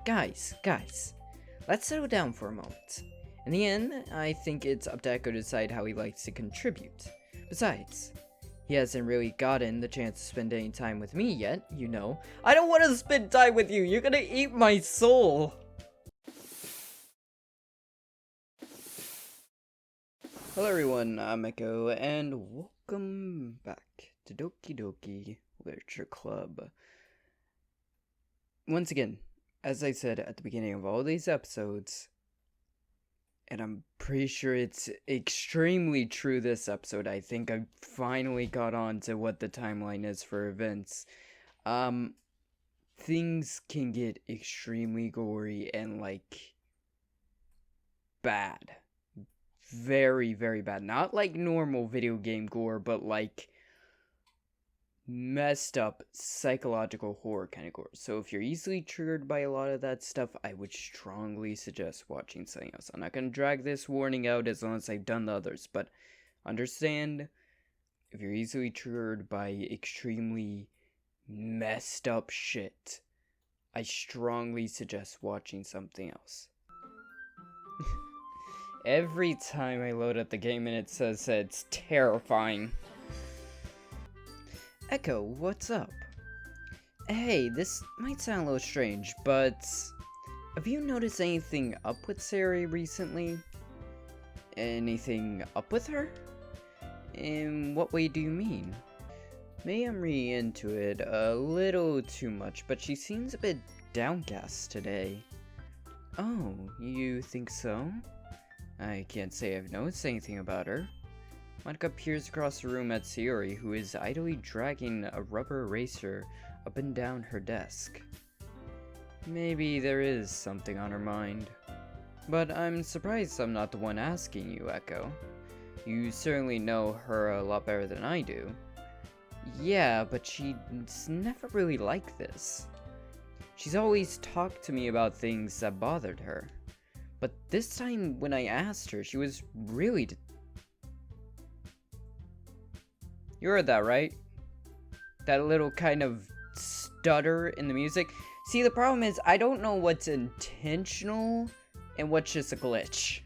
Guys, let's settle down for a moment. In the end, I think it's up to Echo to decide how he likes to contribute. Besides, he hasn't really gotten the chance to spend any time with me yet, you know. I don't want to spend time with you! You're gonna eat my soul! Hello everyone, I'm Echo, and welcome back to Doki Doki Literature Club. Once again, as I said at the beginning of all these episodes, and I'm pretty sure it's extremely true this episode, I think I finally got on to what the timeline is for events. Things can get extremely gory and, bad. Very, very bad. Not like normal video game gore, but messed up psychological horror kind of gore. So if you're easily triggered by a lot of that stuff, I would strongly suggest watching something else. I'm not going to drag this warning out as long as I've done the others, but understand, if you're easily triggered by extremely messed up shit, I strongly suggest watching something else. Every time I load up the game and it says it's terrifying. Echo, what's up? Hey, this might sound a little strange, but have you noticed anything up with Sari recently? Anything up with her? In what way do you mean? Maybe I'm reading into it a little too much, but she seems a bit downcast today. Oh, you think so? I can't say I've noticed anything about her. Monica peers across the room at Sayori, who is idly dragging a rubber eraser up and down her desk. Maybe there is something on her mind. But I'm surprised I'm not the one asking you, Echo. You certainly know her a lot better than I do. Yeah, but she's never really like this. She's always talked to me about things that bothered her. But this time when I asked her, she was really... You heard that, right? That little kind of stutter in the music. See, the problem is I don't know what's intentional and what's just a glitch.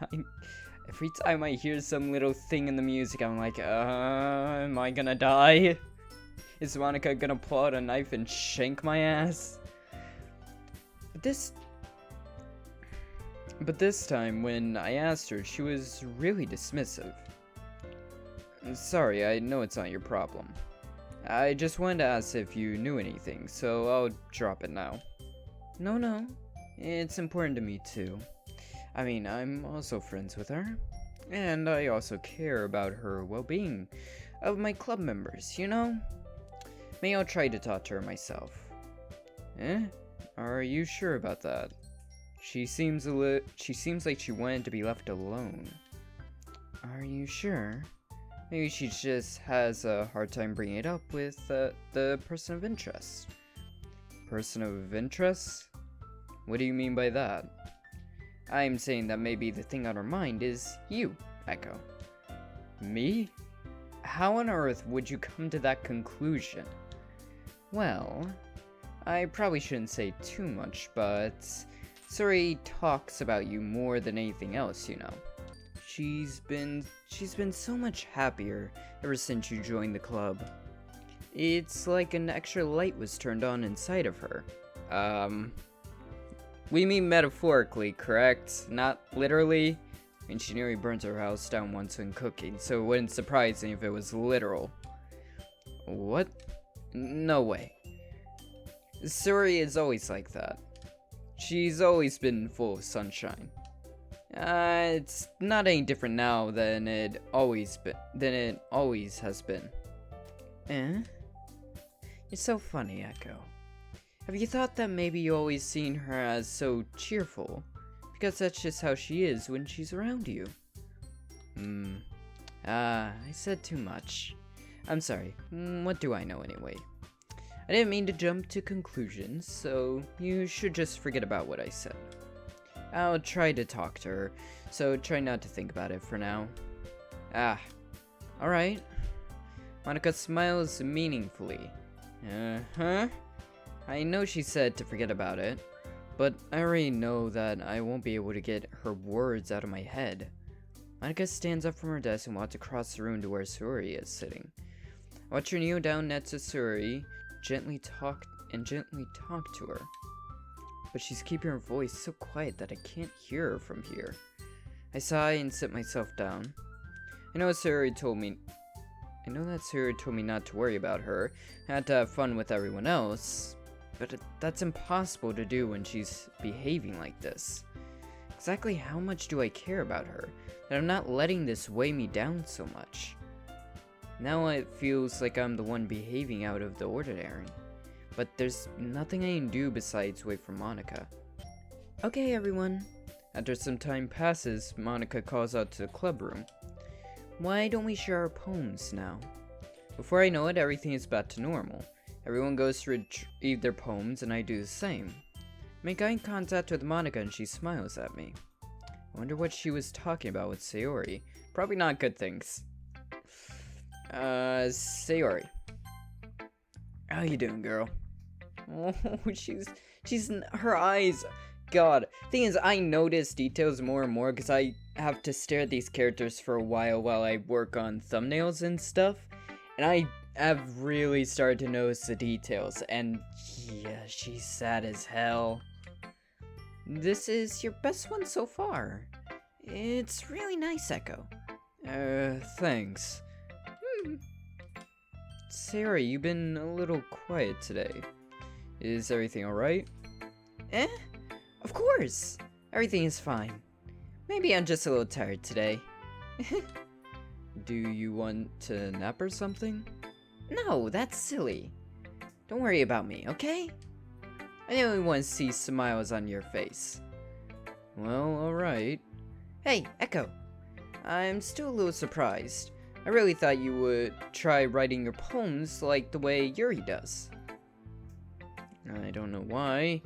But every time I hear some little thing in the music, I'm like, am I gonna die? Is Monica gonna pull out a knife and shank my ass? But this time, when I asked her, she was really dismissive. Sorry, I know it's not your problem. I just wanted to ask if you knew anything, so I'll drop it now. No, it's important to me too. I mean, I'm also friends with her, and I also care about her well-being of my club members, you know? Maybe I'll try to talk to her myself. Are you sure about that? She seems like she wanted to be left alone. Are you sure? Maybe she just has a hard time bringing it up with the person of interest. Person of interest? What do you mean by that? I'm saying that maybe the thing on her mind is you, Echo. Me? How on earth would you come to that conclusion? Well, I probably shouldn't say too much, but Suri talks about you more than anything else, you know. She's been so much happier ever since you joined the club. It's like an extra light was turned on inside of her. We mean metaphorically, correct? Not literally? I mean, she nearly burnt her house down once when cooking, so it wouldn't surprise me if it was literal. What? No way. Suri is always like that. She's always been full of sunshine. It's not any different now than it always has been. You're so funny, Echo. Have you thought that maybe you always seen her as so cheerful? Because that's just how she is when she's around you. I said too much. I'm sorry. What do I know anyway? I didn't mean to jump to conclusions, so you should just forget about what I said. I'll try to talk to her, so try not to think about it for now. Alright. Monica smiles meaningfully. I know she said to forget about it, but I already know that I won't be able to get her words out of my head. Monica stands up from her desk and walks across the room to where Sayori is sitting. Watch her kneel down next to Sayori, gently talk to her. But she's keeping her voice so quiet that I can't hear her from here. I sigh and sit myself down. I know that Sayori told me not to worry about her, I had to have fun with everyone else, but that's impossible to do when she's behaving like this. Exactly how much do I care about her, that I'm not letting this weigh me down so much? Now it feels like I'm the one behaving out of the ordinary, but there's nothing I can do besides wait for Monica. Okay, everyone. After some time passes, Monica calls out to the club room. Why don't we share our poems now? Before I know it, everything is back to normal. Everyone goes to retrieve their poems, and I do the same. Make eye contact with Monica, and she smiles at me. I wonder what she was talking about with Sayori. Probably not good things. Sayori. How you doing, girl? Oh, her eyes. God. Thing is, I notice details more and more because I have to stare at these characters for a while I work on thumbnails and stuff. And I have really started to notice the details. And yeah, she's sad as hell. This is your best one so far. It's really nice, Echo. Thanks. Sayori, you've been a little quiet today. Is everything alright? Of course. Everything is fine. Maybe I'm just a little tired today. Do you want to nap or something? No, that's silly. Don't worry about me, okay? I only want to see smiles on your face. Well, alright. Hey, Echo. I'm still a little surprised. I really thought you would try writing your poems like the way Yuri does. I don't know why.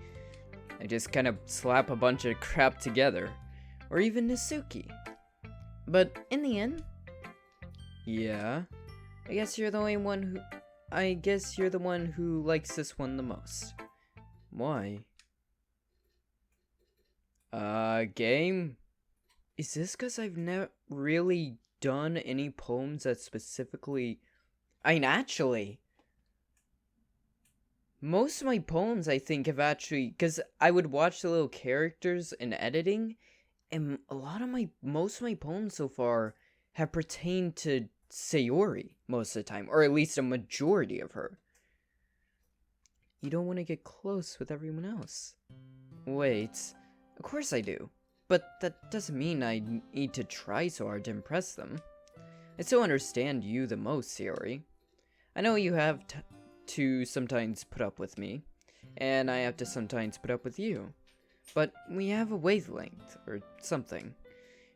I just kind of slap a bunch of crap together. Or even Nasuki. But in the end... Yeah. I guess you're the one who likes this one the most. Why? Game? Is this because I've never really done any poems that specifically... actually... Most of my poems, I think, have actually... Because I would watch the little characters in editing, and most of my poems so far have pertained to Sayori most of the time, or at least a majority of her. You don't want to get close with everyone else. Wait, of course I do. But that doesn't mean I need to try so hard to impress them. I still understand you the most, Sayori. I know you have to sometimes put up with me, and I have to sometimes put up with you. But we have a wavelength, or something.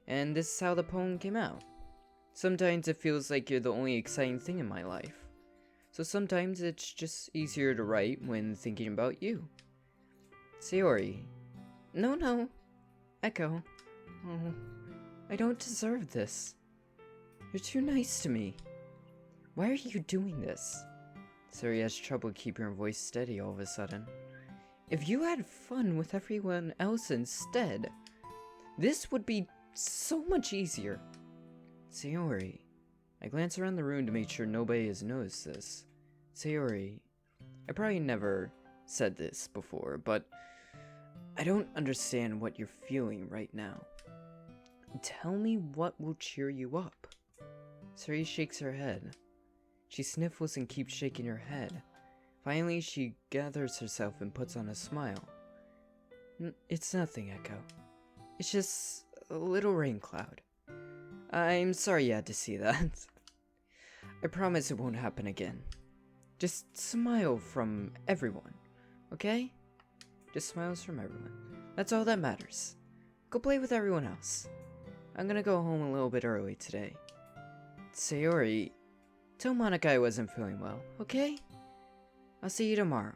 And this is how the poem came out. Sometimes it feels like you're the only exciting thing in my life. So sometimes it's just easier to write when thinking about you. Sayori. No. Echo. Oh, I don't deserve this. You're too nice to me. Why are you doing this? Sayori has trouble keeping her voice steady all of a sudden. If you had fun with everyone else instead, this would be so much easier. Sayori. I glance around the room to make sure nobody has noticed this. Sayori. I probably never said this before, but I don't understand what you're feeling right now. Tell me what will cheer you up. Sayori shakes her head. She sniffles and keeps shaking her head. Finally, she gathers herself and puts on a smile. It's nothing, Echo. It's just a little rain cloud. I'm sorry you had to see that. I promise it won't happen again. Just smile from everyone, okay? Just smiles from everyone. That's all that matters. Go play with everyone else. I'm gonna go home a little bit early today. Sayori, tell Monica I wasn't feeling well, okay? I'll see you tomorrow.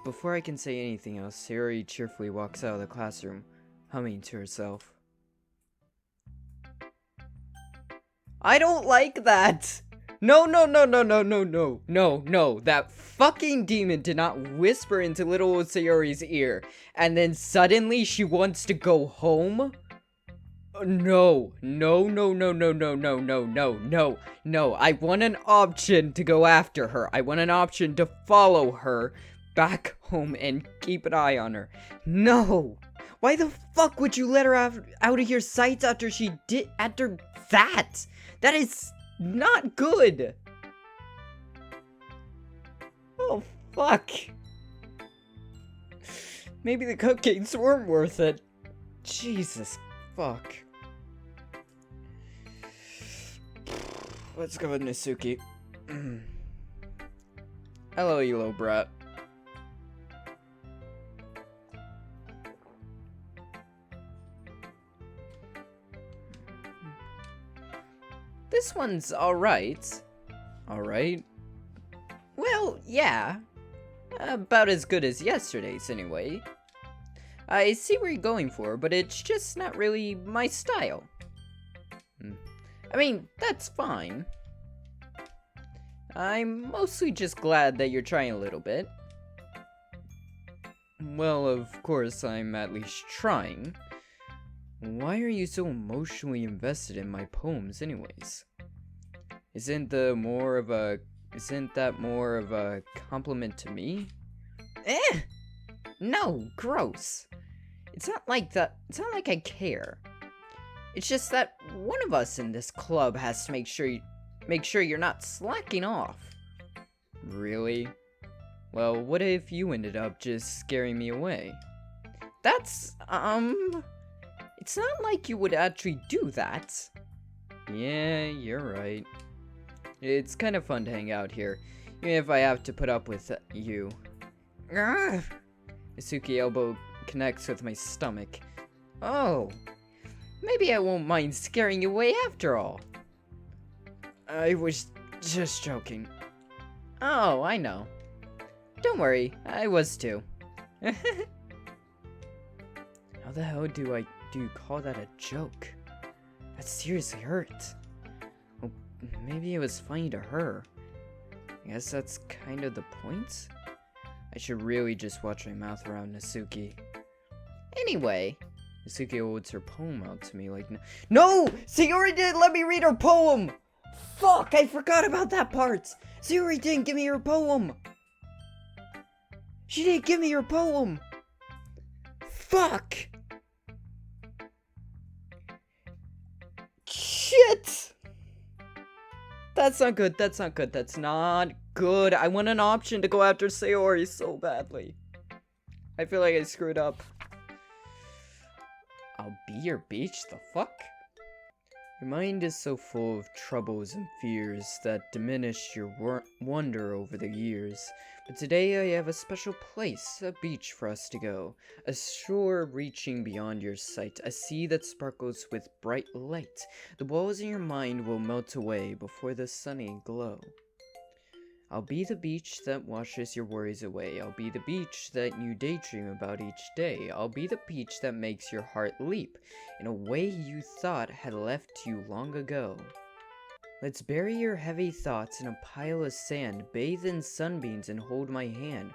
Before I can say anything else, Sayori cheerfully walks out of the classroom, humming to herself. I don't like that! No, no, no, no, no, no, no, no, no. That fucking demon did not whisper into little old Sayori's ear, and then suddenly she wants to go home? No, no, no, no, no, no, no, no, no, no, no. I want an option to go after her. I want an option to follow her back home and keep an eye on her. No! Why the fuck would you let her out of your sights after that? That is not good. Oh, fuck. Maybe the cupcakes weren't worth it. Jesus fuck. Let's go with Nisuki. Hello, you little brat. This one's alright. Alright? Well, yeah. About as good as yesterday's, anyway. I see where you're going for, but it's just not really my style. I mean, that's fine. I'm mostly just glad that you're trying a little bit. Well, of course, I'm at least trying. Why are you so emotionally invested in my poems anyways? Isn't that more of a compliment to me? No, gross. It's not like that. It's not like I care. It's just that one of us in this club has to make sure you're not slacking off. Really? Well, what if you ended up just scaring me away? It's not like you would actually do that. Yeah, you're right. It's kind of fun to hang out here, even if I have to put up with you. Isuki elbow connects with my stomach. Oh, maybe I won't mind scaring you away after all. I was just joking. Oh, I know. Don't worry, I was too. How the hell do you call that a joke? That seriously hurt. Well, maybe it was funny to her. I guess that's kind of the point? I should really just watch my mouth around Nisuki. Anyway, Nisuki holds her poem out to me like, no! Sayori didn't let me read her poem! Fuck, I forgot about that part! Sayori didn't give me her poem! She didn't give me her poem! Fuck! Shit! That's not good, that's not good, that's not good. I want an option to go after Sayori so badly. I feel like I screwed up. I'll be your beach? The fuck? Your mind is so full of troubles and fears that diminish your wonder over the years. But today I have a special place, a beach for us to go. A shore reaching beyond your sight, a sea that sparkles with bright light. The walls in your mind will melt away before the sunny glow. I'll be the beach that washes your worries away. I'll be the beach that you daydream about each day. I'll be the beach that makes your heart leap in a way you thought had left you long ago. Let's bury your heavy thoughts in a pile of sand, bathe in sunbeams and hold my hand.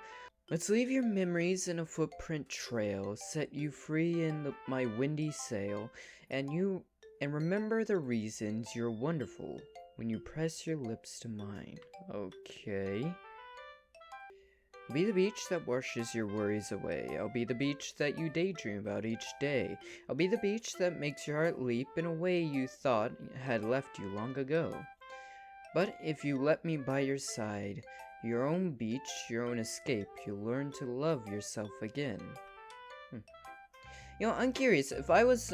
Let's leave your memories in a footprint trail, set you free in my windy sail, and remember the reasons you're wonderful when you press your lips to mine. Okay. I'll be the beach that washes your worries away. I'll be the beach that you daydream about each day. I'll be the beach that makes your heart leap in a way you thought had left you long ago. But if you let me by your side, your own beach, your own escape, you'll learn to love yourself again. You know, I'm curious, if I was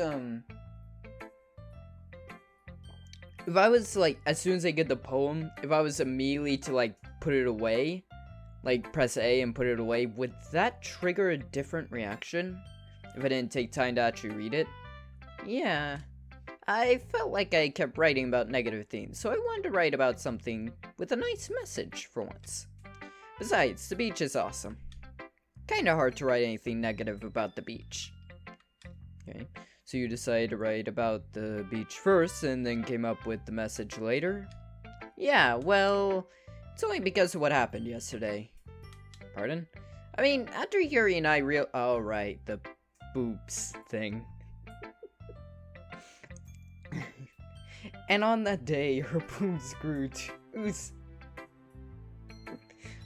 like, as soon as I get the poem, if I was immediately to like put it away, like press A and put it away, would that trigger a different reaction if I didn't take time to actually read it? Yeah, I felt like I kept writing about negative things, so I wanted to write about something with a nice message for once. Besides, the beach is awesome. Kinda hard to write anything negative about the beach. Okay, so you decided to write about the beach first and then came up with the message later? Yeah, well, it's only because of what happened yesterday. Pardon? I mean, after Yuri and I oh, right, the boobs thing. And on that day, her boobs grew to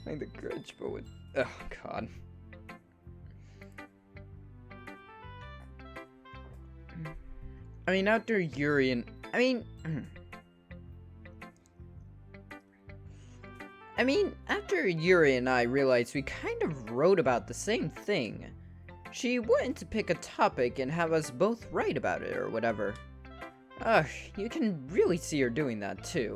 like the grudge, but with... Oh, God. I mean, after Yuri and... after Yuri and I realized we kind of wrote about the same thing, she wanted to pick a topic and have us both write about it or whatever. Ugh, you can really see her doing that too.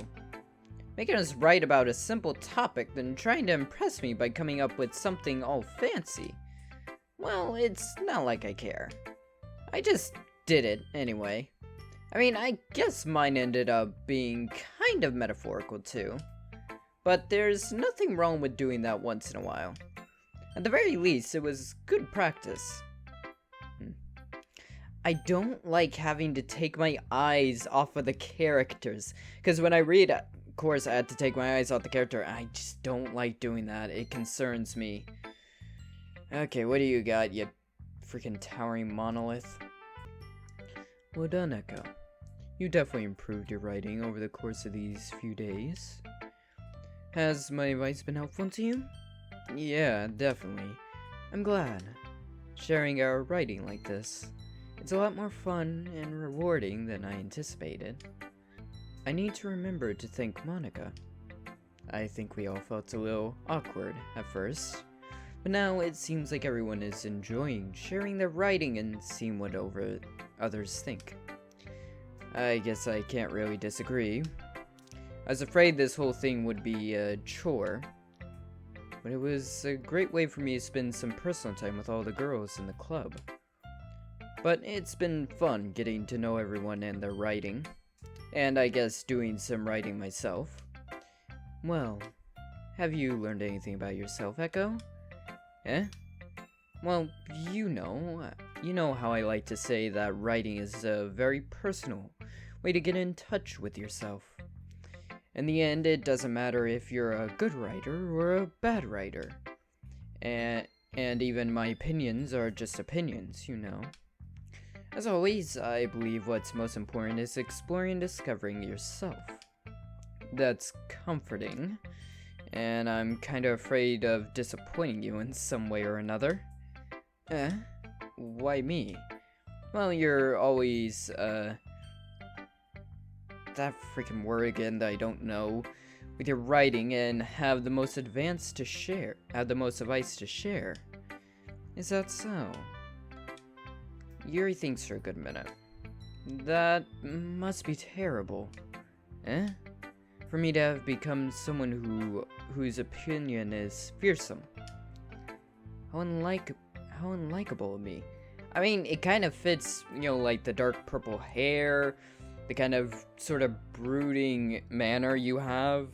Making us write about a simple topic, then trying to impress me by coming up with something all fancy. Well, it's not like I care. I just did it anyway. I mean, I guess mine ended up being kind of metaphorical too. But there's nothing wrong with doing that once in a while. At the very least, it was good practice. I don't like having to take my eyes off of the characters, because when I read, of course, I had to take my eyes off the character. I just don't like doing that. It concerns me. Okay, what do you got, you freaking towering monolith? Well done, Echo. You definitely improved your writing over the course of these few days. Has my advice been helpful to you? Yeah, definitely. I'm glad. Sharing our writing like this. It's a lot more fun and rewarding than I anticipated. I need to remember to thank Monica. I think we all felt a little awkward at first, but now it seems like everyone is enjoying sharing their writing and seeing what others think. I guess I can't really disagree. I was afraid this whole thing would be a chore, but it was a great way for me to spend some personal time with all the girls in the club. But it's been fun getting to know everyone and their writing, and I guess doing some writing myself. Well, have you learned anything about yourself, Echo? Eh? Well, you know how I like to say that writing is a very personal way to get in touch with yourself. In the end, it doesn't matter if you're a good writer or a bad writer. And even my opinions are just opinions, you know. As always, I believe what's most important is exploring and discovering yourself. That's comforting, and I'm kind of afraid of disappointing you in some way or another. Why me? Well, you're always, that freaking word again that I don't know, with your writing and have the most advice to share. Is that so? Yuri thinks for a good minute. That must be terrible. For me to have become someone whose opinion is fearsome. How unlikable of me. I mean, it kind of fits, like the dark purple hair, the kind of sort of brooding manner you have,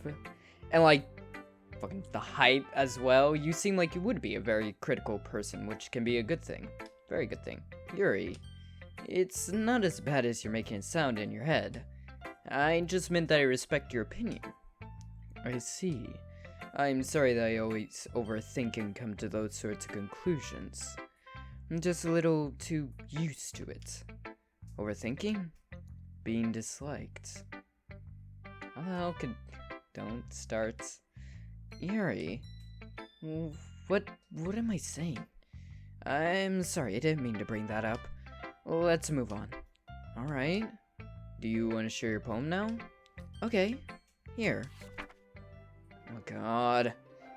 and like fucking the height as well. You seem like you would be a very critical person, which can be a good thing. Very good thing. Yuri, it's not as bad as you're making it sound in your head. I just meant that I respect your opinion. I see. I'm sorry that I always overthink and come to those sorts of conclusions. I'm just a little too used to it. Overthinking? Being disliked. Don't start. Yuri, what am I saying? I'm sorry, I didn't mean to bring that up. Let's move on. Alright. Do you want to share your poem now? Okay. Here. Oh god.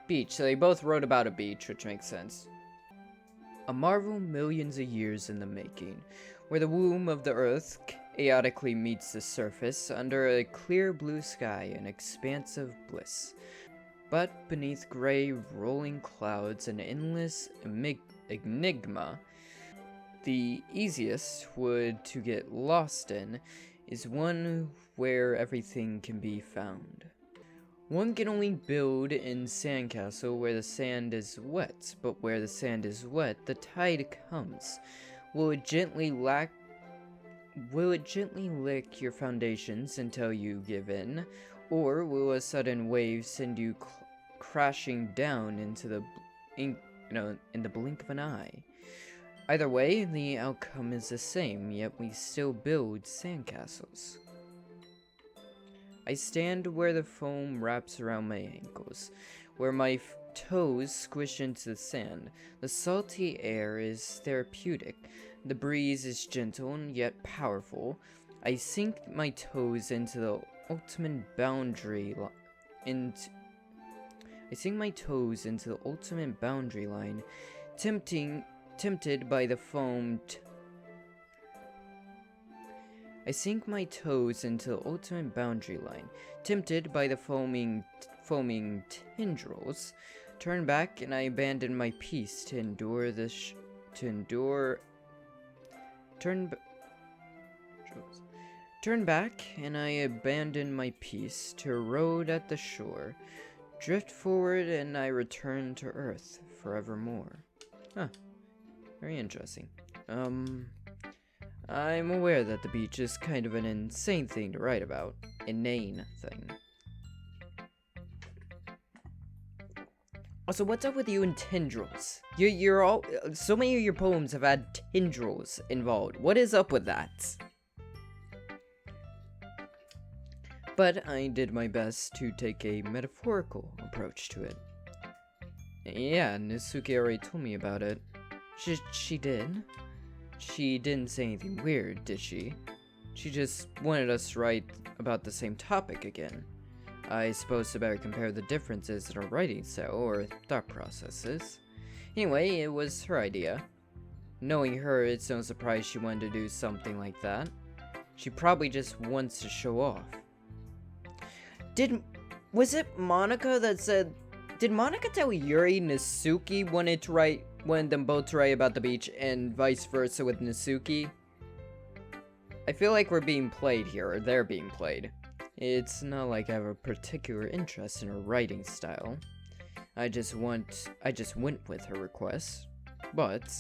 Beach. So they both wrote about a beach, which makes sense. A marvel millions of years in the making, where the womb of the earth chaotically meets the surface under a clear blue sky and expanse of bliss. But beneath gray rolling clouds and endless enigma, the easiest wood to get lost in is one where everything can be found. One can only build in sandcastle where the sand is wet, but where the sand is wet, the tide comes. Will it gently lick your foundations until you give in, Or will a sudden wave send you crashing down into in the blink of an eye? Either way, the outcome is the same, yet we still build sandcastles. I stand where the foam wraps around my ankles, where my toes squish into the sand. The salty air is therapeutic. The breeze is gentle and yet powerful. I sink my toes into the ultimate boundary line. Tempted by the foam. I sink my toes into the ultimate boundary line, tempted by the foaming tendrils. Turn back, and I abandon my peace to endure this. Turn back, and I abandon my peace to erode at the shore. Drift forward, and I return to Earth forevermore. Huh. Very interesting. I'm aware that the beach is kind of an insane thing to write about. Inane thing. Also, what's up with you and tendrils? You're all... So many of your poems have had tendrils involved. What is up with that? But I did my best to take a metaphorical approach to it. Yeah, Nisuke already told me about it. She did? She didn't say anything weird, did she? She just wanted us to write about the same topic again. I suppose I better compare the differences in our writing style or thought processes. Anyway, it was her idea. Knowing her, it's no surprise she wanted to do something like that. She probably just wants to show off. Was it Monica that said... Did Monica tell Yuri Nisuke wanted them both to write about the beach and vice versa with Nisuke? I feel like we're being played here, or they're being played. It's not like I have a particular interest in her writing style. I just went with her request. But,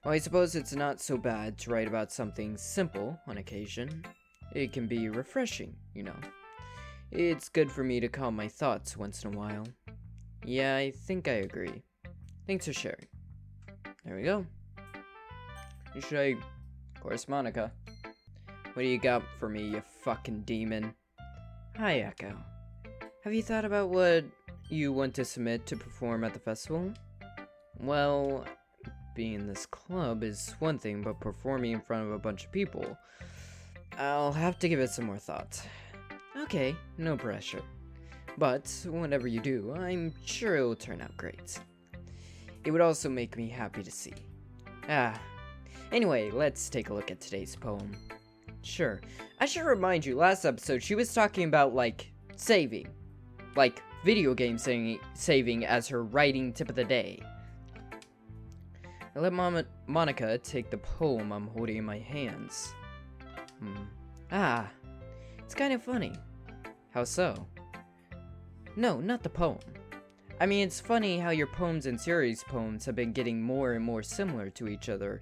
well, I suppose it's not so bad to write about something simple on occasion. It can be refreshing, you know. It's good for me to calm my thoughts once in a while. Yeah, I think I agree. Thanks for sharing. There we go. Of course, Monica. What do you got for me, you fucking demon? Hi, Echo. Have you thought about what you want to submit to perform at the festival? Well, being in this club is one thing, but performing in front of a bunch of people, I'll have to give it some more thought. Okay, no pressure. But whatever you do, I'm sure it'll turn out great. It would also make me happy to see. Anyway, let's take a look at today's poem. Sure, I should remind you, last episode she was talking about, saving. Like, video game saving as her writing tip of the day. I let Monica take the poem I'm holding in my hands. It's kind of funny. How so? No, not the poem. I mean, it's funny how your poems and series poems have been getting more and more similar to each other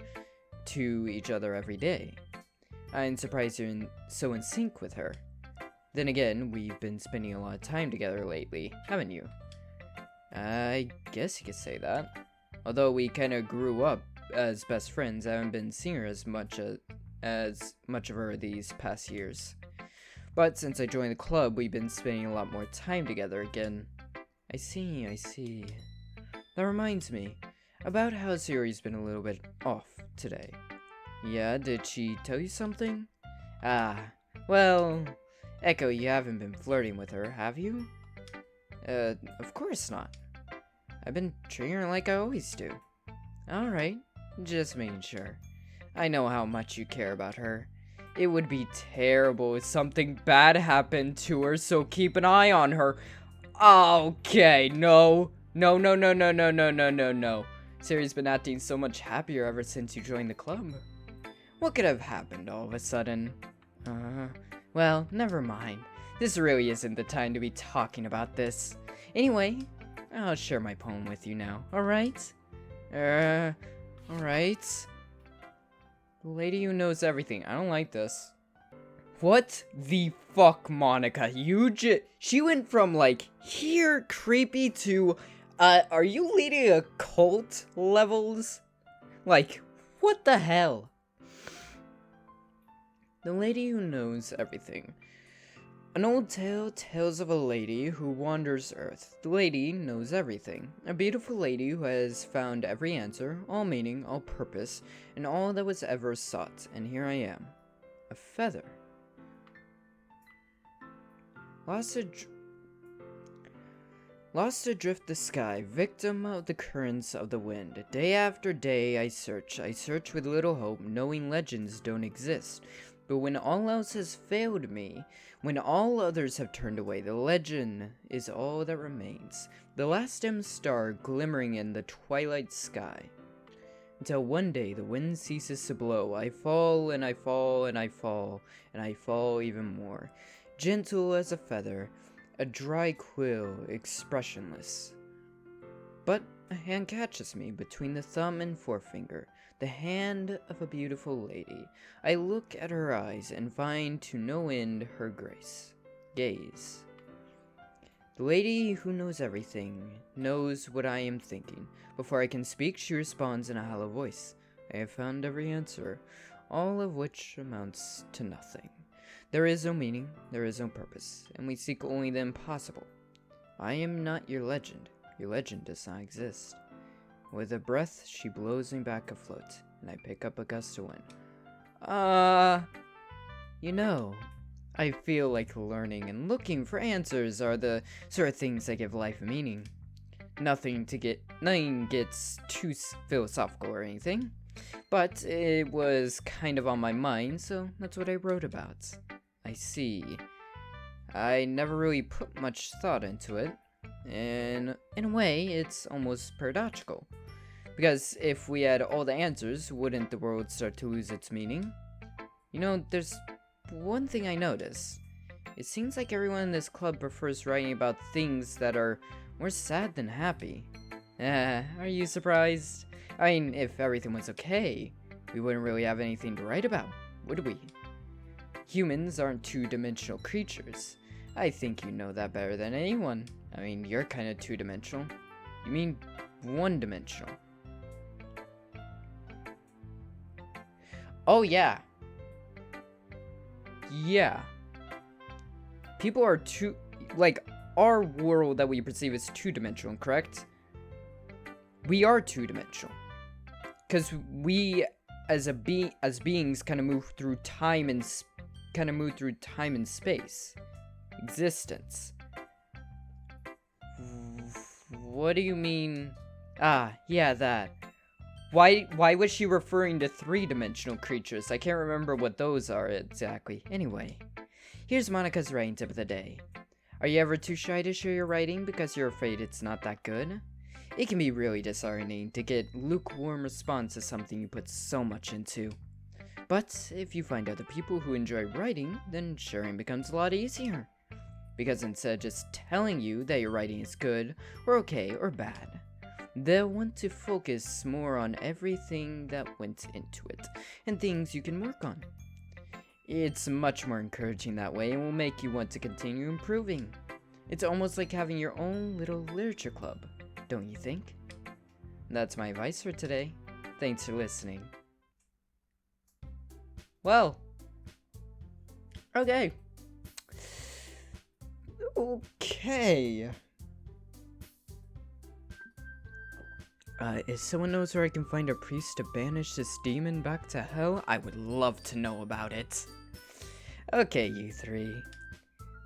every day. I'm surprised you're so in sync with her. Then again, we've been spending a lot of time together lately, haven't you? I guess you could say that. Although we kind of grew up as best friends, I haven't been seeing her as much of her these past years. But since I joined the club, we've been spending a lot more time together again. I see. That reminds me, about how Siri's been a little bit off today. Yeah, did she tell you something? Well, Echo, you haven't been flirting with her, have you? Of course not. I've been treating her like I always do. Alright, just making sure. I know how much you care about her. It would be terrible if something bad happened to her, so keep an eye on her. Okay, no. Siri's been acting so much happier ever since you joined the club. What could have happened all of a sudden? Well, never mind. This really isn't the time to be talking about this. Anyway, I'll share my poem with you now, alright? Alright. The lady who knows everything. I don't like this. What the fuck, Monica? She went from, like, here creepy to, are you leading a cult levels? Like, what the hell? The lady who knows everything. An old tale tells of a lady who wanders Earth. The lady knows everything. A beautiful lady who has found every answer, all meaning, all purpose, and all that was ever sought. And here I am. A feather. Lost adrift the sky, victim of the currents of the wind. Day after day I search with little hope, knowing legends don't exist. But when all else has failed me, when all others have turned away, the legend is all that remains. The last dim star glimmering in the twilight sky. Until one day the wind ceases to blow. I fall and I fall and I fall and I fall even more. Gentle as a feather, a dry quill, expressionless. But a hand catches me between the thumb and forefinger. The hand of a beautiful lady. I look at her eyes and find to no end her gaze. The lady who knows everything knows what I am thinking. Before I can speak, she responds in a hollow voice. I have found every answer, all of which amounts to nothing. There is no meaning, there is no purpose, and we seek only the impossible. I am not your legend. Your legend does not exist. With a breath, she blows me back afloat, and I pick up a gust of wind. You know, I feel like learning and looking for answers are the sort of things that give life meaning. Nothing gets too philosophical or anything, but it was kind of on my mind, so that's what I wrote about. I see. I never really put much thought into it, and in a way, it's almost paradoxical. Because if we had all the answers, wouldn't the world start to lose its meaning? You know, there's one thing I notice. It seems like everyone in this club prefers writing about things that are more sad than happy. Are you surprised? I mean, if everything was okay, we wouldn't really have anything to write about, would we? Humans aren't two-dimensional creatures. I think you know that better than anyone. I mean, you're kind of two-dimensional. You mean one-dimensional. Oh, yeah. Yeah. People are our world that we perceive as two-dimensional, correct? We are two-dimensional. Because we, as beings, kind of move through time and space. Existence. What do you mean? Yeah, that. Why was she referring to three-dimensional creatures? I can't remember what those are exactly. Anyway, here's Monica's writing tip of the day. Are you ever too shy to share your writing because you're afraid it's not that good? It can be really disheartening to get lukewarm response to something you put so much into. But if you find other people who enjoy writing, then sharing becomes a lot easier. Because instead of just telling you that your writing is good, or okay, or bad, they'll want to focus more on everything that went into it, and things you can work on. It's much more encouraging that way and will make you want to continue improving. It's almost like having your own little literature club, don't you think? That's my advice for today. Thanks for listening. Well, okay. If someone knows where I can find a priest to banish this demon back to hell, I would love to know about it. Okay, you three.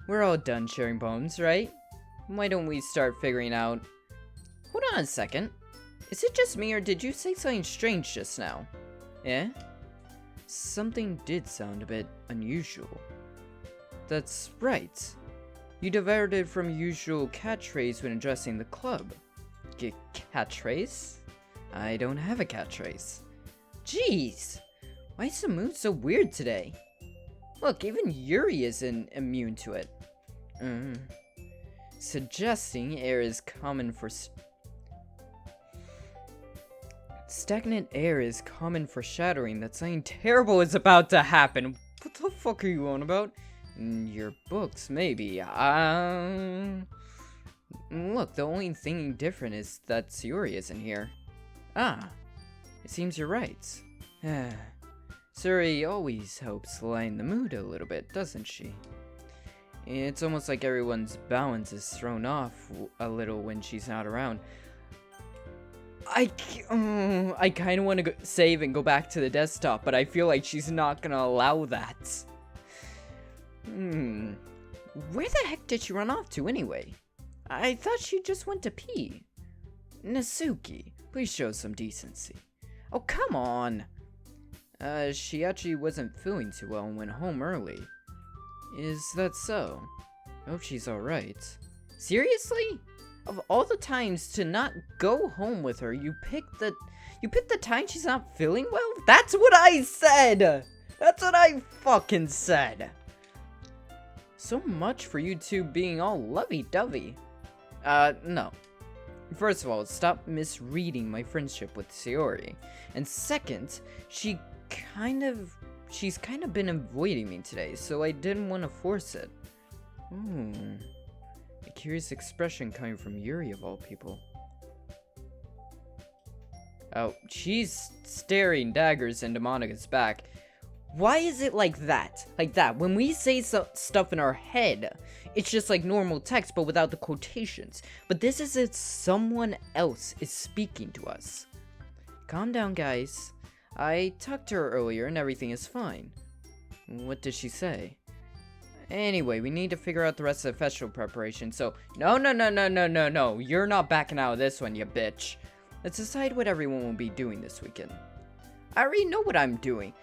We're all done sharing poems, right? Why don't we start figuring out... Hold on a second. Is it just me, or did you say something strange just now? Eh? Something did sound a bit unusual. That's right. You diverted from your usual catchphrase when addressing the club. Catchphrase? I don't have a catchphrase. Jeez! Why is the mood so weird today? Look, even Yuri isn't immune to it. Suggesting air is common for... Stagnant air is common foreshadowing that something terrible is about to happen. What the fuck are you on about? Your books, maybe. Look, the only thing different is that Sayori isn't here. Ah, it seems you're right. Sayori always helps lighten the mood a little bit, doesn't she? It's almost like everyone's balance is thrown off a little when she's not around. I kind of want to save and go back to the desktop, but I feel like she's not going to allow that. Where the heck did she run off to anyway? I thought she just went to pee. Natsuki, please show some decency. Oh, come on. She actually wasn't feeling too well and went home early. Is that so? I hope she's alright. Seriously? Of all the times to not go home with her, you picked the time she's not feeling well? That's what I said! That's what I fucking said! So much for you two being all lovey-dovey. No. First of all, stop misreading my friendship with Sayori. And second, she's kind of been avoiding me today, so I didn't want to force it. A curious expression coming from Yuri of all people. Oh, she's staring daggers into Monika's back. Why is it like that? Like that. When we say stuff in our head, it's just like normal text, but without the quotations. But this is if someone else is speaking to us. Calm down, guys. I talked to her earlier and everything is fine. What did she say? Anyway, we need to figure out the rest of the festival preparation, so... No. You're not backing out of this one, you bitch. Let's decide what everyone will be doing this weekend. I already know what I'm doing.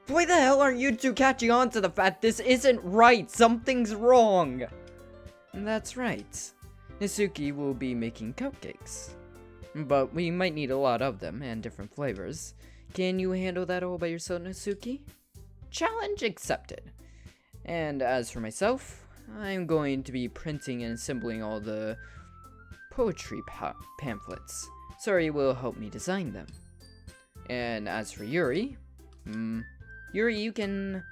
Why the hell aren't you two catching on to the fact this isn't right? Something's wrong. That's right. Natsuki will be making cupcakes. But we might need a lot of them, and different flavors. Can you handle that all by yourself, Natsuki? Challenge accepted. And as for myself, I'm going to be printing and assembling all the poetry pamphlets. Sayori will help me design them. And as for Yuri, Yuri, you can,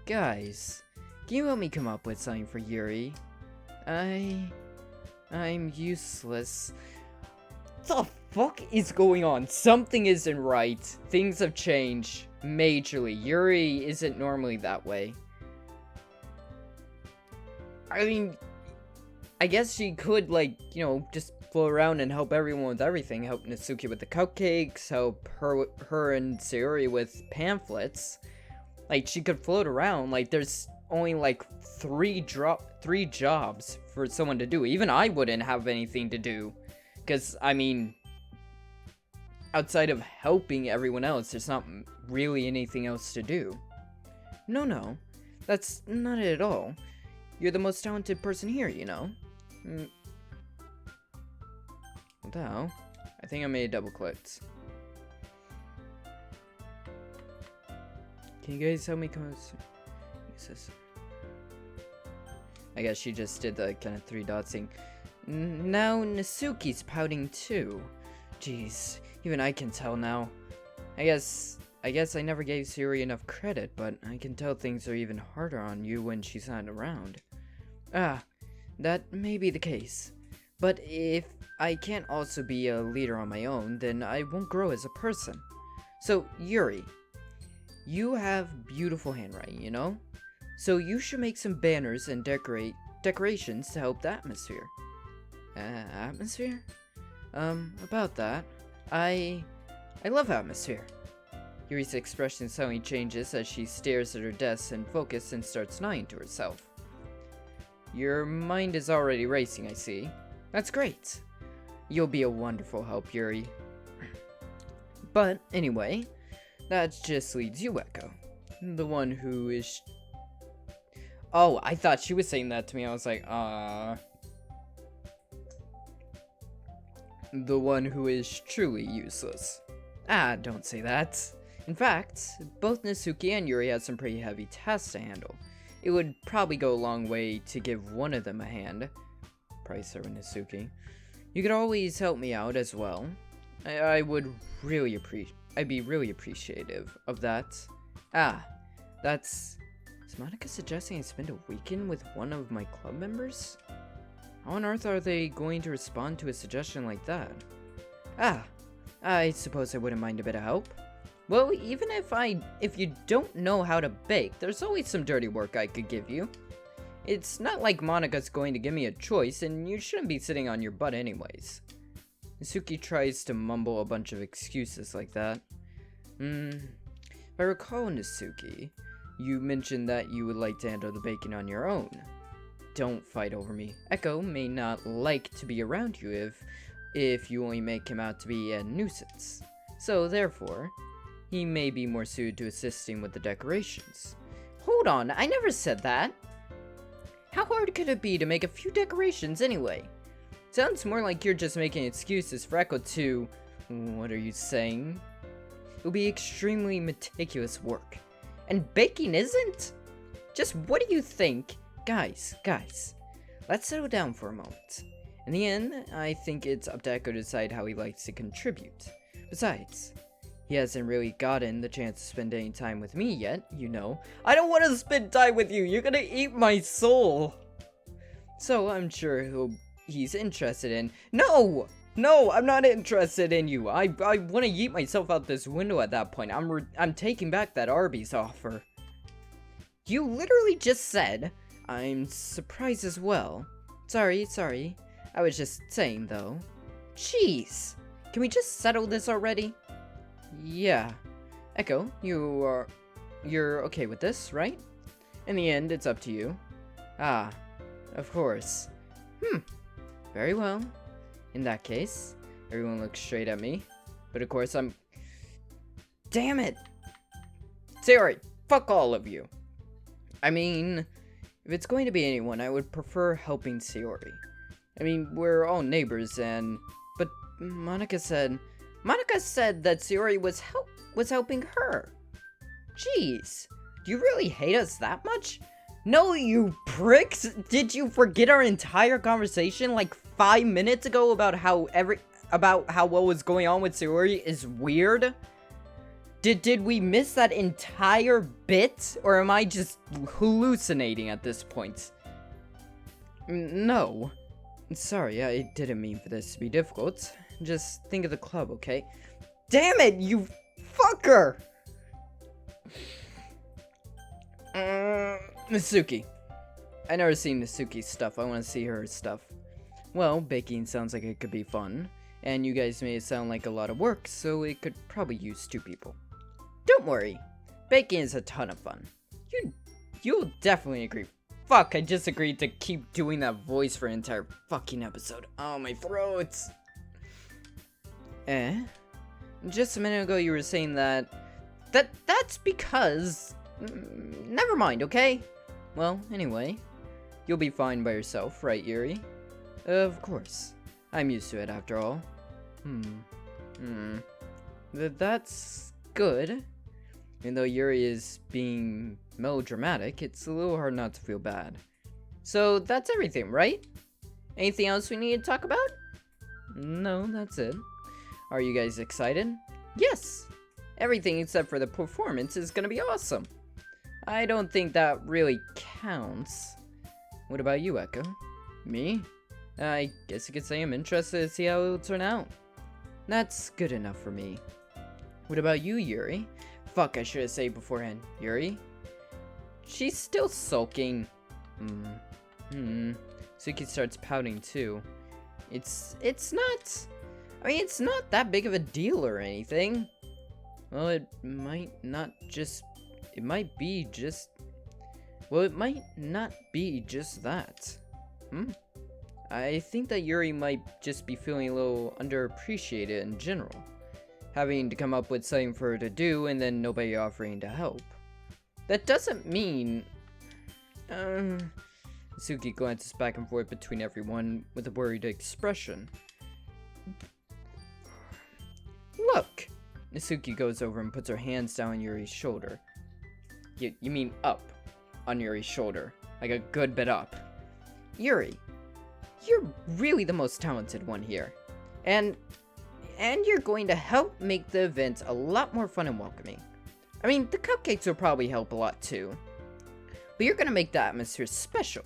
guys, can you help me come up with something for Yuri? I'm useless. The fuck is going on? Something isn't right. Things have changed majorly. Yuri isn't normally that way. I mean, I guess she could, like, you know, just float around and help everyone with everything. Help Natsuki with the cupcakes, help her and Sayori with pamphlets. Like, she could float around. Like, there's only, like, three jobs for someone to do. Even I wouldn't have anything to do. Because, I mean, outside of helping everyone else, there's not really anything else to do. No, that's not it at all. You're the most talented person here, you know? What the hell? I think I made double clicks. Can you guys help me come up? I guess she just did the kind of 3 dots thing. Now Natsuki's pouting too. Jeez, even I can tell now. I guess I never gave Sayori enough credit, but I can tell things are even harder on you when she's not around. That may be the case. But if I can't also be a leader on my own, then I won't grow as a person. So, Yuri, you have beautiful handwriting, you know? So you should make some banners and decorations to help the atmosphere. Atmosphere? About that, I love atmosphere. Yuri's expression suddenly changes as she stares at her desk and focuses and starts nodding to herself. Your mind is already racing, I see. That's great. You'll be a wonderful help, Yuri. But, anyway, that just leaves you, Echo. The one who is... Oh, I thought she was saying that to me. I was like, The one who is truly useless. Don't say that. In fact, both Natsuki and Yuri have some pretty heavy tasks to handle. It would probably go a long way to give one of them a hand. Probably start with Natsuki. You could always help me out as well. I would really I'd be really appreciative of that. Ah, that's... Is Monica suggesting I spend a weekend with one of my club members? How on earth are they going to respond to a suggestion like that? Ah, I suppose I wouldn't mind a bit of help. Well, even if you don't know how to bake, there's always some dirty work I could give you. It's not like Monica's going to give me a choice, and you shouldn't be sitting on your butt anyways. Nasuki tries to mumble a bunch of excuses like that. If I recall, Nasuki, you mentioned that you would like to handle the baking on your own. Don't fight over me. Echo may not like to be around you if you only make him out to be a nuisance. So, therefore, he may be more suited to assisting with the decorations. Hold on, I never said that. How hard could it be to make a few decorations anyway? Sounds more like you're just making excuses for Echo to... What are you saying? It'll be extremely meticulous work. And baking isn't? Just what do you think? Guys, let's settle down for a moment. In the end, I think it's up to Echo to decide how he likes to contribute. Besides, he hasn't really gotten the chance to spend any time with me yet, you know. I don't want to spend time with you! You're gonna eat my soul! So I'm sure he's interested in... No! No, I'm not interested in you. I want to yeet myself out this window at that point. I'm taking back that Arby's offer. You literally just said, I'm surprised as well. Sorry. I was just saying, though. Jeez. Can we just settle this already? Yeah. Echo, you're okay with this, right? In the end, it's up to you. Ah, of course. Very well. In that case, everyone looks straight at me. But of course, Damn it! Sayori, fuck all of you. I mean, if it's going to be anyone, I would prefer helping Sayori. I mean, we're all neighbors but Monica said that Sayori was helping her. Jeez, do you really hate us that much? No, you pricks! Did you forget our entire conversation like 5 minutes ago about how what was going on with Sayori is weird? Did we miss that entire bit? Or am I just hallucinating at this point? No. Sorry, I didn't mean for this to be difficult. Just think of the club, okay? Damn it, you fucker! Nasuki. I never seen Nasuki's stuff. I want to see her stuff. Well, baking sounds like it could be fun. And you guys made it sound like a lot of work, so it could probably use 2 people. Don't worry. Baking is a ton of fun. You'll definitely agree. Fuck, I just agreed to keep doing that voice for an entire fucking episode. Oh, my throat. Just a minute ago you were saying that's because... Never mind, okay? Well, anyway, you'll be fine by yourself, right, Yuri? Of course. I'm used to it, after all. That's good. Even though Yuri is being melodramatic, it's a little hard not to feel bad. So, that's everything, right? Anything else we need to talk about? No, that's it. Are you guys excited? Yes! Everything except for the performance is gonna be awesome. I don't think that really counts. What about you, Echo? Me? I guess you could say I'm interested to see how it'll turn out. That's good enough for me. What about you, Yuri? Fuck, I should have said beforehand. Yuri? She's still sulking. Suki starts pouting too. It's not... I mean, it's not that big of a deal or anything. Well, it might not be just that. I think that Yuri might just be feeling a little underappreciated in general. Having to come up with something for her to do and then nobody offering to help. That doesn't mean... Suki glances back and forth between everyone with a worried expression. Look! Nasuki goes over and puts her hands down on Yuri's shoulder. You mean up on Yuri's shoulder. Like a good bit up. Yuri, you're really the most talented one here. And And you're going to help make the event a lot more fun and welcoming. I mean, the cupcakes will probably help a lot too. But you're going to make the atmosphere special.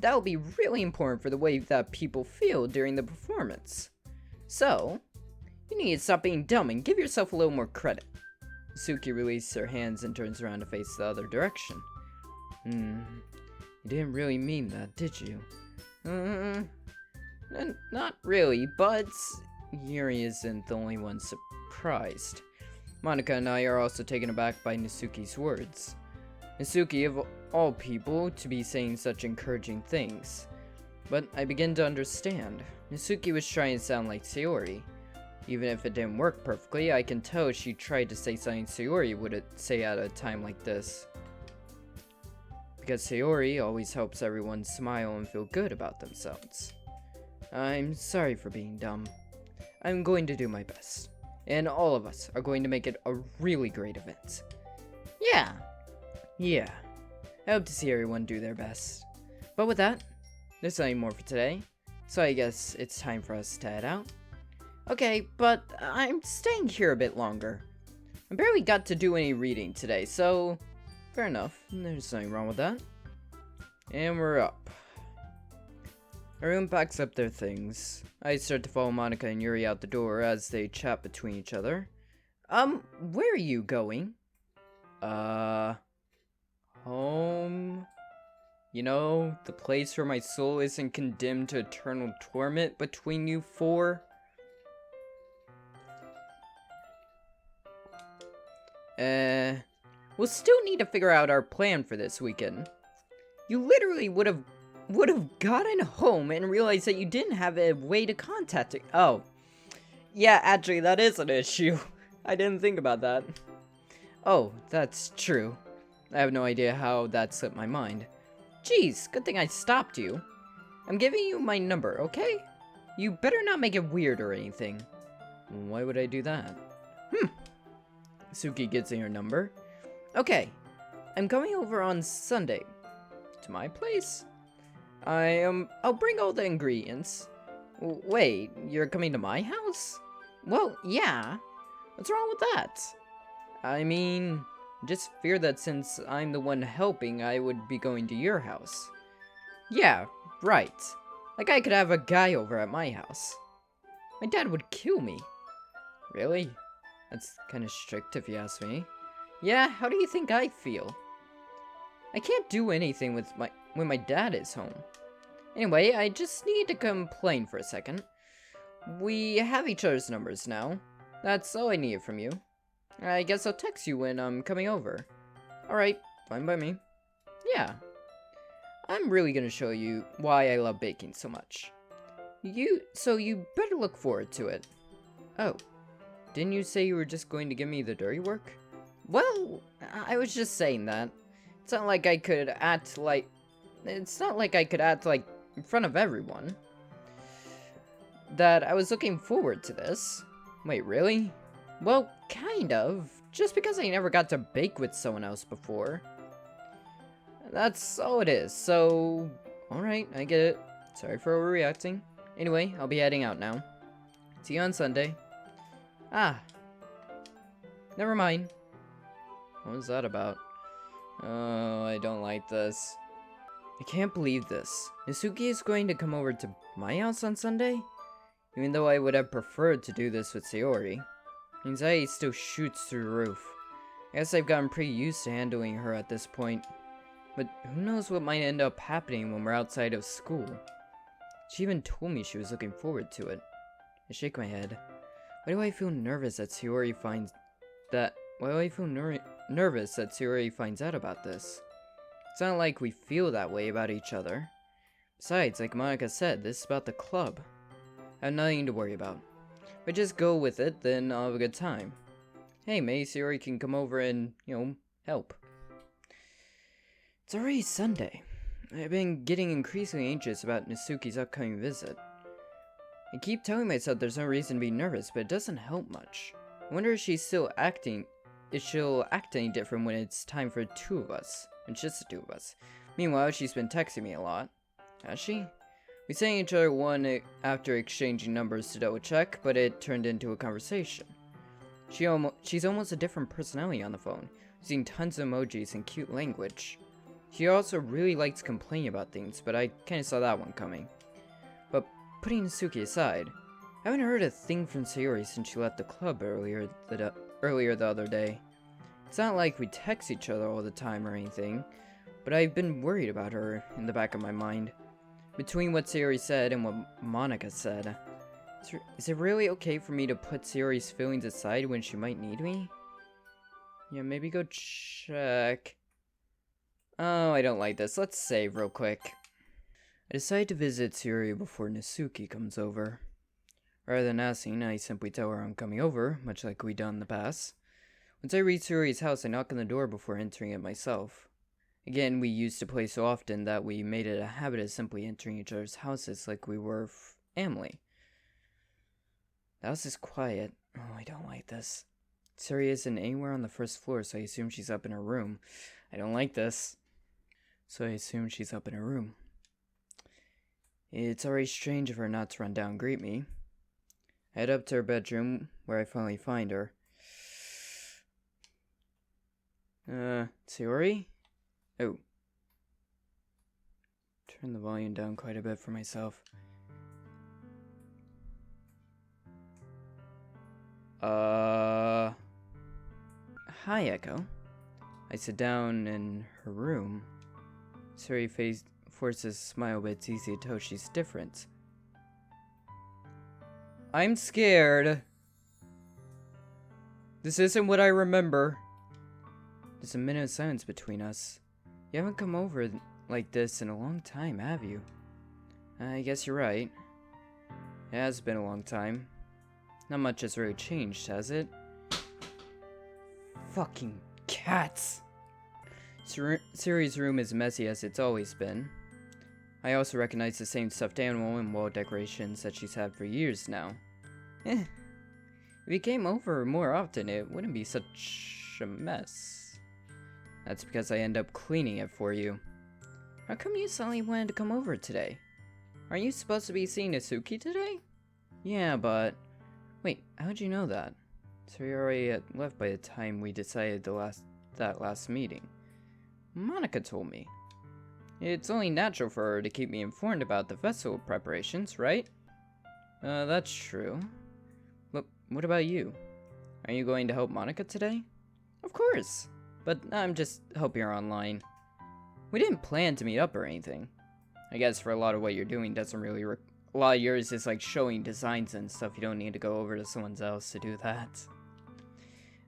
That will be really important for the way that people feel during the performance. So, you need to stop being dumb and give yourself a little more credit. Suki releases her hands and turns around to face the other direction. You didn't really mean that, did you? Not really, but Yuri isn't the only one surprised. Monika and I are also taken aback by Nasuki's words. Nasuki, of all people, to be saying such encouraging things. But I begin to understand. Nasuki was trying to sound like Sayori. Even if it didn't work perfectly, I can tell she tried to say something Sayori would say at a time like this. Because Sayori always helps everyone smile and feel good about themselves. I'm sorry for being dumb. I'm going to do my best. And all of us are going to make it a really great event. Yeah. I hope to see everyone do their best. But with that, there's nothing more for today. So I guess it's time for us to head out. Okay, but I'm staying here a bit longer. I barely got to do any reading today, so fair enough. There's nothing wrong with that. And we're up. Everyone packs up their things. I start to follow Monika and Yuri out the door as they chat between each other. Where are you going? Home? You know, the place where my soul isn't condemned to eternal torment between you four? We'll still need to figure out our plan for this weekend. You literally would have gotten home and realized that you didn't have a way to contact it. Oh. Yeah, actually, that is an issue. I didn't think about that. Oh, that's true. I have no idea how that slipped my mind. Jeez, good thing I stopped you. I'm giving you my number, okay? You better not make it weird or anything. Why would I do that? Suki gets in her number. Okay, I'm coming over on Sunday. To my place? I'll bring all the ingredients. Wait, you're coming to my house? Well, yeah. What's wrong with that? I mean, just fear that since I'm the one helping, I would be going to your house. Yeah, right. Like I could have a guy over at my house. My dad would kill me. Really? That's kind of strict if you ask me. Yeah, how do you think I feel? I can't do anything when my dad is home. Anyway, I just need to complain for a second. We have each other's numbers now. That's all I need from you. I guess I'll text you when I'm coming over. Alright, fine by me. Yeah. I'm really gonna show you why I love baking so much. So you better look forward to it. Oh. Didn't you say you were just going to give me the dirty work? Well, I was just saying that. It's not like I could act like in front of everyone that I was looking forward to this. Wait, really? Well, kind of. Just because I never got to bake with someone else before. That's all it is, so alright, I get it. Sorry for overreacting. Anyway, I'll be heading out now. See you on Sunday. Ah. Never mind. What was that about? Oh, I don't like this. I can't believe this. Nasuki is going to come over to my house on Sunday? Even though I would have preferred to do this with Sayori. Anxiety still shoots through the roof. I guess I've gotten pretty used to handling her at this point. But who knows what might end up happening when we're outside of school. She even told me she was looking forward to it. I shake my head. Why do I feel nervous that Sayori finds out about this? It's not like we feel that way about each other. Besides, like Monika said, this is about the club. I have nothing to worry about. If I just go with it, then I'll have a good time. Hey, maybe Sayori can come over and, help. It's already Sunday. I've been getting increasingly anxious about Nasuki's upcoming visit. I keep telling myself there's no reason to be nervous, but it doesn't help much. I wonder if she'll act any different when it's time for the two of us. It's just the two of us. Meanwhile, she's been texting me a lot. Has she? We sang each other one after exchanging numbers to double check, but it turned into a conversation. She's almost a different personality on the phone, using tons of emojis and cute language. She also really likes complaining about things, but I kinda saw that one coming. But putting Suki aside, I haven't heard a thing from Sayori since she left the club earlier the other day. It's not like we text each other all the time or anything, but I've been worried about her in the back of my mind. Between what Sayori said and what Monica said, is it really okay for me to put Sayori's feelings aside when she might need me? Yeah, maybe go check. Oh, I don't like this. Let's save real quick. I decide to visit Sayori before Nasuki comes over. Rather than asking, I simply tell her I'm coming over, much like we've done in the past. Once I reach Sayori's house, I knock on the door before entering it myself. Again, we used to play so often that we made it a habit of simply entering each other's houses like we were family. The house is quiet. Oh, I don't like this. Sayori isn't anywhere on the first floor, so I assume she's up in her room. I don't like this. So I assume she's up in her room. It's already strange of her not to run down and greet me. I head up to her bedroom, where I finally find her. Sayori? Oh. Turn the volume down quite a bit for myself. Hi, Echo. I sit down in her room. Sayori forces a smile, but it's easy to tell she's different. I'm scared. This isn't what I remember. There's a minute of silence between us. You haven't come over like this in a long time, have you? I guess you're right. It has been a long time. Not much has really changed, has it? Fucking cats! Sayori's room is messy as it's always been. I also recognize the same stuffed animal and wall decorations that she's had for years now. If you came over more often, it wouldn't be such a mess. That's because I end up cleaning it for you. How come you suddenly wanted to come over today? Aren't you supposed to be seeing Nasuki today? Yeah, but... Wait, how'd you know that? Sayori already had left by the time we decided that last meeting. Monica told me. It's only natural for her to keep me informed about the festival preparations, right? That's true. But what about you? Are you going to help Monica today? Of course, but I'm just helping her online. We didn't plan to meet up or anything. I guess for a lot of what you're doing doesn't really a lot of yours is like showing designs and stuff. You don't need to go over to someone else to do that.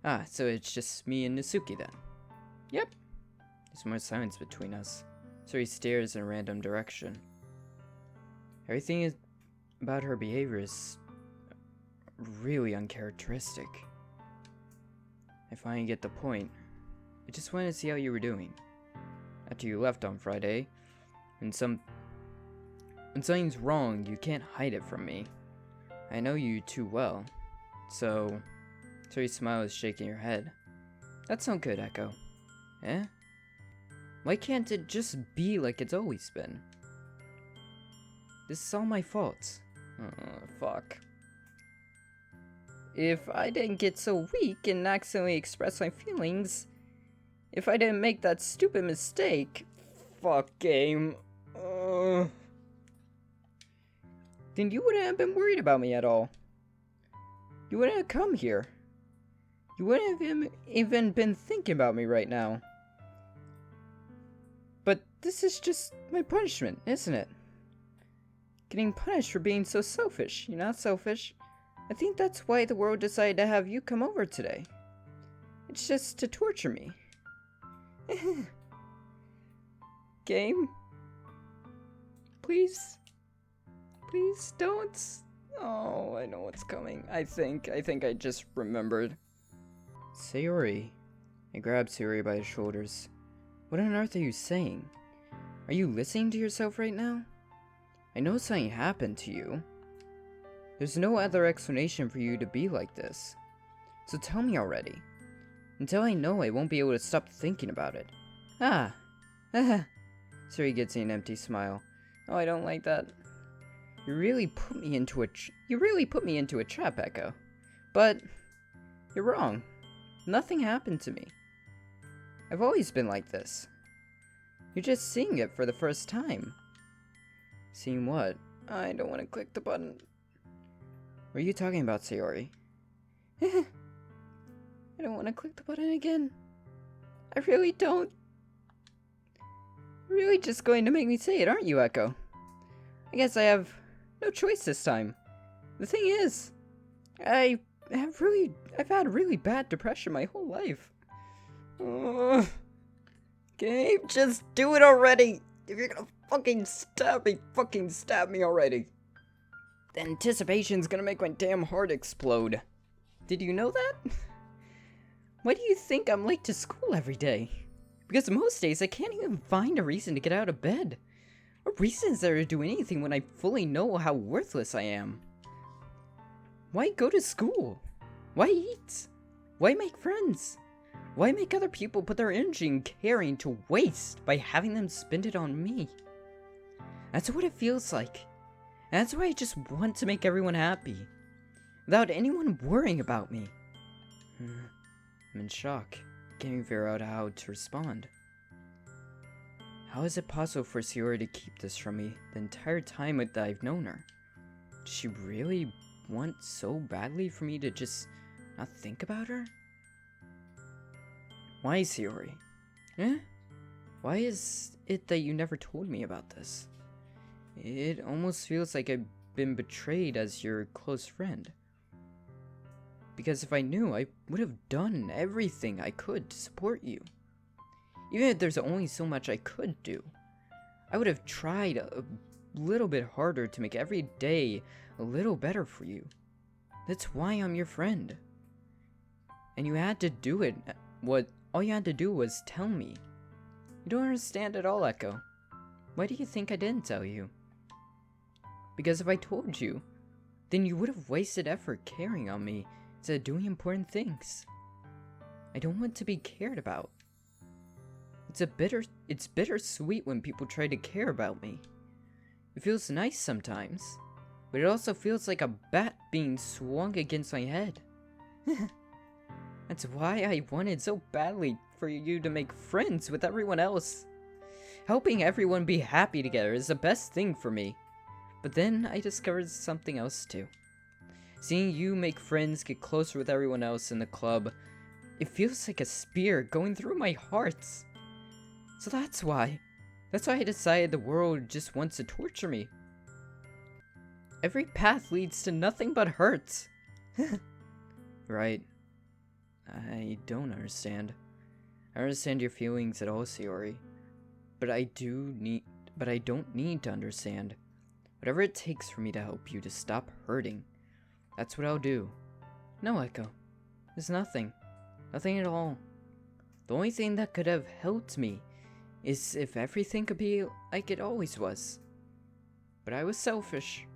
Ah, so it's just me and Nasuki then. Yep. There's more silence between us. So he stares in a random direction. Everything about her behavior is really uncharacteristic. I finally get the point. I just wanted to see how you were doing. After you left on Friday, when something's wrong, you can't hide it from me. I know you too well. So your smile is shaking your head. That's not good, Echo. Eh? Why can't it just be like it's always been? This is all my fault. Oh, fuck. If I didn't get so weak and accidentally express my feelings, if I didn't make that stupid mistake, fuck game, then you wouldn't have been worried about me at all. You wouldn't have come here. You wouldn't have even been thinking about me right now. But this is just my punishment, isn't it? Getting punished for being so selfish. You're not selfish. I think that's why the world decided to have you come over today. It's just to torture me. Game? Please? Please don't. Oh, I know what's coming. I think I just remembered. Sayori. I grabbed Sayori by the shoulders. What on earth are you saying? Are you listening to yourself right now? I know something happened to you. There's no other explanation for you to be like this. So tell me already. Until I know, I won't be able to stop thinking about it. Ah. Sayori gets an empty smile. Oh, I don't like that. You really put me into a trap, Echo. But you're wrong. Nothing happened to me. I've always been like this. You're just seeing it for the first time. Seeing what? I don't want to click the button. What are you talking about, Sayori? I don't want to click the button again. I really don't. You're really just going to make me say it, aren't you, Echo? I guess I have no choice this time. The thing is, I've had really bad depression my whole life. Gabe, just do it already! If you're gonna fucking stab me already! The anticipation's gonna make my damn heart explode. Did you know that? Why do you think I'm late to school every day? Because most days I can't even find a reason to get out of bed. What reason is there to do anything when I fully know how worthless I am? Why go to school? Why eat? Why make friends? Why make other people put their energy and caring to waste by having them spend it on me? That's what it feels like. And that's why I just want to make everyone happy, without anyone worrying about me. I'm in shock. Can't even figure out how to respond. How is it possible for Sayori to keep this from me the entire time that I've known her? Does she really want so badly for me to just not think about her? Why, Sayori? Why is it that you never told me about this? It almost feels like I've been betrayed as your close friend. Because if I knew, I would have done everything I could to support you. Even if there's only so much I could do. I would have tried a little bit harder to make every day a little better for you. That's why I'm your friend. And you had to do it. All you had to do was tell me. You don't understand at all, Echo. Why do you think I didn't tell you? Because if I told you, then you would have wasted effort caring on me instead of doing important things. I don't want to be cared about. It's bittersweet when people try to care about me. It feels nice sometimes, but it also feels like a bat being swung against my head. That's why I wanted so badly for you to make friends with everyone else. Helping everyone be happy together is the best thing for me. But then I discovered something else too. Seeing you make friends, get closer with everyone else in the club, it feels like a spear going through my heart. So that's why I decided the world just wants to torture me. Every path leads to nothing but hurt. Right. I don't understand. I understand your feelings at all, Sayori. But I don't need to understand. Whatever it takes for me to help you to stop hurting, that's what I'll do. No, Echo. There's nothing. Nothing at all. The only thing that could have helped me is if everything could be like it always was. But I was selfish.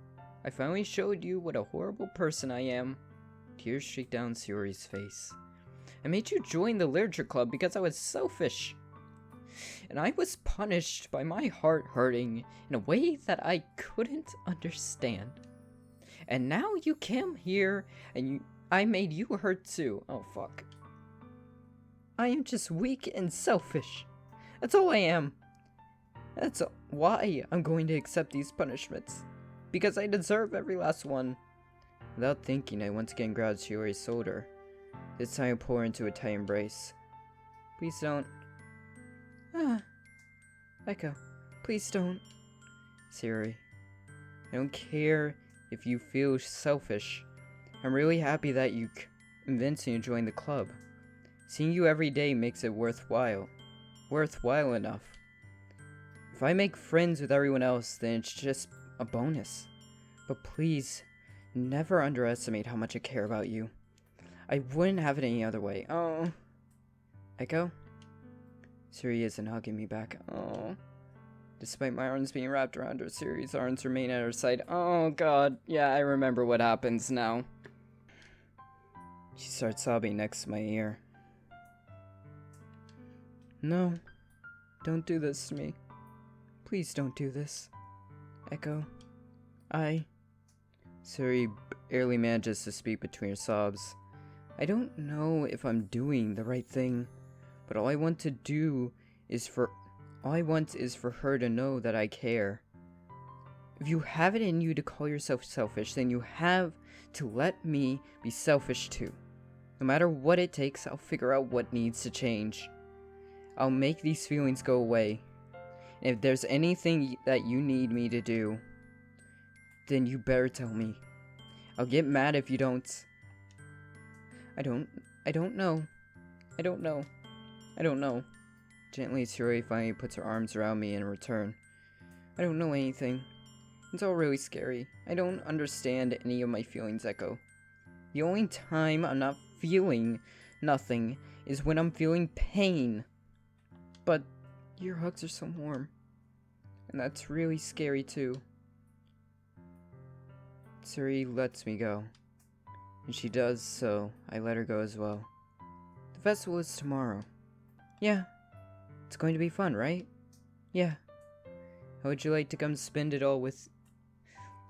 I finally showed you what a horrible person I am. Tears streaked down Sayori's face. I made you join the literature club because I was selfish. And I was punished by my heart hurting in a way that I couldn't understand. And now you came here and I made you hurt too. Oh fuck. I am just weak and selfish. That's all I am. That's why I'm going to accept these punishments. Because I deserve every last one. Without thinking, I once again grabbed Sayori's shoulder. This time I pull her into a tight embrace. Please don't. Echo, please don't. Sayori, I don't care if you feel selfish. I'm really happy that you convinced me to join the club. Seeing you every day makes it worthwhile. Worthwhile enough. If I make friends with everyone else, then it's just a bonus. But please, never underestimate how much I care about you. I wouldn't have it any other way. Oh. Echo? Sayori isn't hugging me back. Oh. Despite my arms being wrapped around her, Sayori's arms remain at her side. Oh god. Yeah, I remember what happens now. She starts sobbing next to my ear. No. Don't do this to me. Please don't do this. Echo. Suri barely manages to speak between her sobs. I don't know if I'm doing the right thing, but all I want is for her to know that I care. If you have it in you to call yourself selfish, then you have to let me be selfish too. No matter what it takes, I'll figure out what needs to change. I'll make these feelings go away. And if there's anything that you need me to do, then you better tell me. I'll get mad if you don't. I don't know. Gently, Suri finally puts her arms around me in return. I don't know anything. It's all really scary. I don't understand any of my feelings, Echo. The only time I'm not feeling nothing is when I'm feeling pain. But your hugs are so warm. And that's really scary too. Suri lets me go. And she does, so I let her go as well. The festival is tomorrow. Yeah. It's going to be fun, right? Yeah. How would you like to come spend it all with...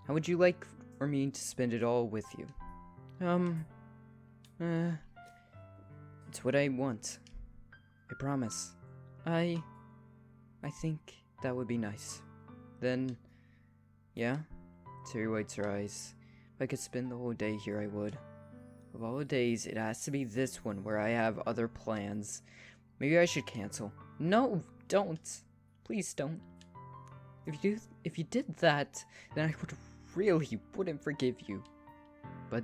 How would you like for me to spend it all with you? It's what I want. I promise. I think that would be nice. Then, yeah? Suri wipes her eyes. If I could spend the whole day here, I would. Of all the days, it has to be this one where I have other plans. Maybe I should cancel. No, don't. Please don't. If you did that, then I wouldn't forgive you. But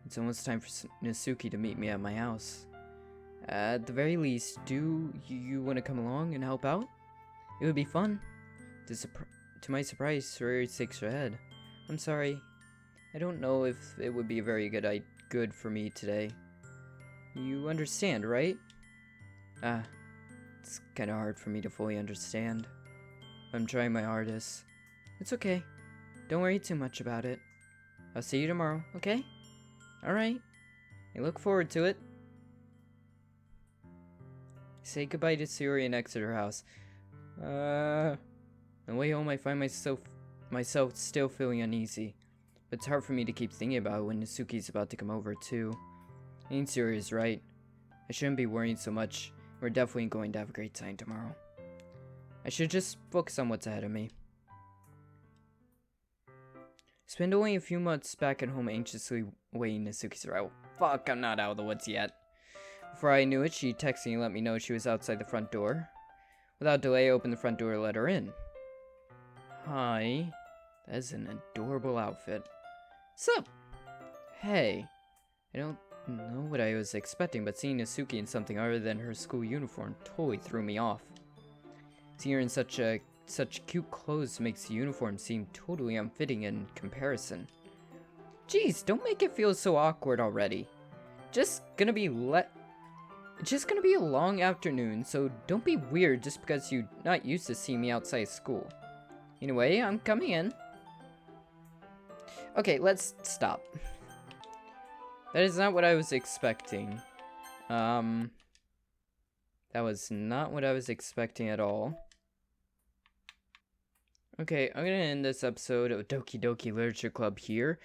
it's almost time for Nasuki to meet me at my house. At the very least, do you want to come along and help out? It would be fun. To my surprise, Suri shakes her head. I'm sorry. I don't know if it would be very good for me today. You understand, right? It's kinda hard for me to fully understand. I'm trying my hardest. It's okay. Don't worry too much about it. I'll see you tomorrow, okay? Alright. I look forward to it. Say goodbye to Suri and exit her house. On the way home, I find myself still feeling uneasy. But it's hard for me to keep thinking about it when Nasuki's about to come over, too. I think Suri is right. I shouldn't be worrying so much. We're definitely going to have a great time tomorrow. I should just focus on what's ahead of me. Spend only a few months back at home anxiously waiting Nasuki's arrival. Fuck, I'm not out of the woods yet. Before I knew it, she texted me and let me know she was outside the front door. Without delay, I opened the front door and let her in. Hi. That is an adorable outfit. Sup? Hey. I don't know what I was expecting, but seeing Nasuki in something other than her school uniform totally threw me off. Seeing her in such cute clothes makes the uniform seem totally unfitting in comparison. Jeez, don't make it feel so awkward already. It's just gonna be a long afternoon, so don't be weird just because you're not used to seeing me outside school. Anyway, I'm coming in. Okay, let's stop. That is not what I was expecting. That was not what I was expecting at all. Okay, I'm gonna end this episode of Doki Doki Literature Club here.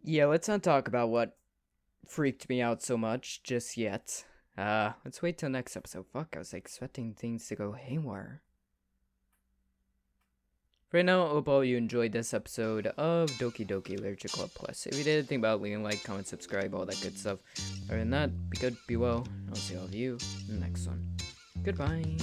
Yeah, let's not talk about what freaked me out so much just yet. Let's wait till next episode. Fuck, I was expecting things to go haywire. For now, I hope all you enjoyed this episode of Doki Doki Literature Club Plus. If you did, think about leaving a like, comment, subscribe, all that good stuff. Other than that, be good, be well, and I'll see all of you in the next one. Goodbye.